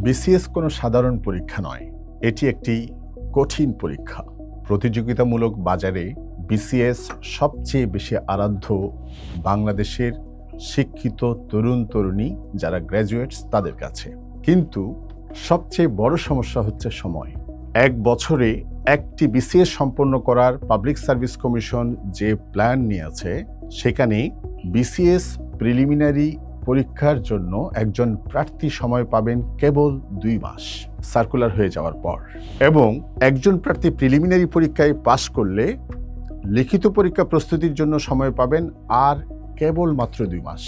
BCS কোনো সাধারণ পরীক্ষা নয়, এটি একটি কঠিন পরীক্ষা। প্রতিযোগিতামূলক বাজারে বিসিএস সবচেয়ে বেশি আরাধ্য বাংলাদেশের শিক্ষিত তরুণ তরুণী যারা গ্র্যাজুয়েটস তাদের কাছে। কিন্তু সবচেয়ে বড় সমস্যা হচ্ছে সময়। এক বছরে একটি বিসিএস সম্পন্ন করার পাবলিক সার্ভিস কমিশন যে প্ল্যান নিয়েছে, সেখানে বিসিএস প্রিলিমিনারি পরীক্ষার জন্য একজন প্রার্থী সময় পাবেন কেবল 2 মাস সার্কুলার হয়ে যাওয়ার পর, এবং একজন প্রার্থী প্রিলিমিনারি পরীক্ষায় পাশ করলে লিখিত পরীক্ষা প্রস্তুতির জন্য সময় পাবেন আর কেবল মাত্র 2 মাস।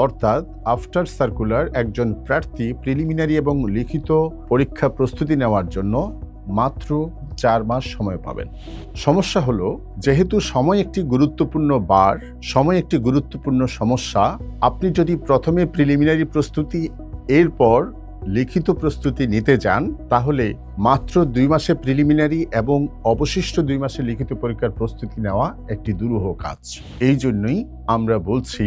অর্থাৎ আফটার সার্কুলার একজন প্রার্থী প্রিলিমিনারি এবং লিখিত পরীক্ষা প্রস্তুতি নেওয়ার জন্য মাত্র 4 মাস সময় পাবেন। সমস্যা হলো, যেহেতু সময় একটি গুরুত্বপূর্ণ বার, সময় একটি গুরুত্বপূর্ণ সমস্যা, আপনি যদি প্রথমে প্রিলিমিনারি প্রস্তুতি এরপর লিখিত প্রস্তুতি নিতে যান, তাহলে মাত্র 2 মাসে প্রিলিমিনারি এবং অবশিষ্ট 2 মাসে লিখিত পরীক্ষার প্রস্তুতি নেওয়া একটি দুরূহ কাজ। এই জন্যই আমরা বলছি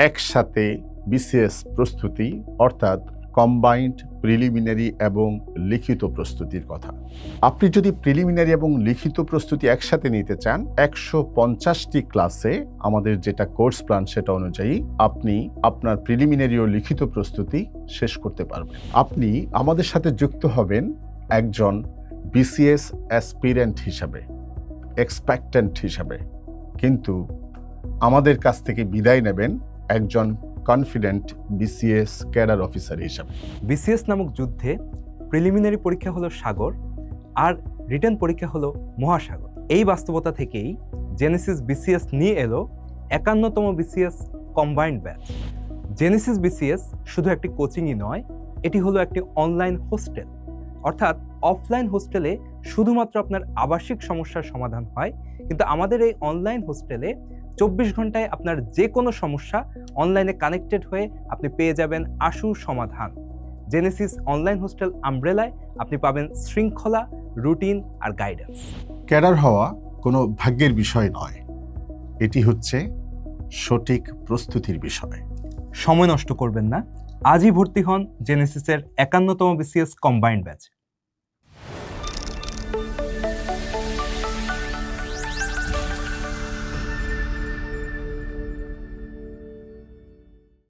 একসাথে বিসিএস প্রস্তুতি, অর্থাৎ কম্বাইন্ড প্রিলিমিনারি এবং লিখিত প্রস্তুতির কথা। আপনি যদি প্রিলিমিনারি এবং লিখিত প্রস্তুতি একসাথে নিতে চান, 150টি ক্লাসে আমাদের যেটা কোর্স প্ল্যান সেটা অনুযায়ী আপনি আপনার প্রিলিমিনারি ও লিখিত প্রস্তুতি শেষ করতে পারবেন। আপনি আমাদের সাথে যুক্ত হবেন একজন বিসিএস অ্যাসপিরেন্ট হিসাবে, এক্সপেক্ট্যান্ট হিসাবে, কিন্তু আমাদের কাছ থেকে বিদায় নেবেন একজন কনফিডেন্ট বিসিএস ক্যাডার অফিসার হিসাবে। বিসিএস নামক যুদ্ধে প্রিলিমিনারি পরীক্ষা হলো সাগর আর রিটেন পরীক্ষা হলো মহাসাগর। এই বাস্তবতা থেকেই জেনেসিস বিসিএস নিয়ে এলো 51তম BCS combined batch. Genesis BCS শুধু একটি কোচিংই নয়, এটি হলো একটি অনলাইন হোস্টেল। অর্থাৎ অফলাইন হোস্টেলে শুধুমাত্র আপনার আবাসিক সমস্যার সমাধান হয়, কিন্তু আমাদের এই অনলাইন হোস্টেলে 24 ঘন্টায় আপনার যে কোনো সমস্যা অনলাইনে কানেক্টেড হয়ে আপনি পেয়ে যাবেন আশু সমাধান। জেনেসিস অনলাইন হোস্টেল আমব্রেলায় আপনি পাবেন শৃঙ্খলা, রুটিন আর গাইডেন্স। ক্যাডার হওয়া কোনো ভাগ্যের বিষয় নয়, এটি হচ্ছে সঠিক প্রস্তুতির বিষয়। সময় নষ্ট করবেন না, আজই ভর্তি হন জেনেসিসের 51তম বিসিএস কম্বাইন্ড ব্যাচ।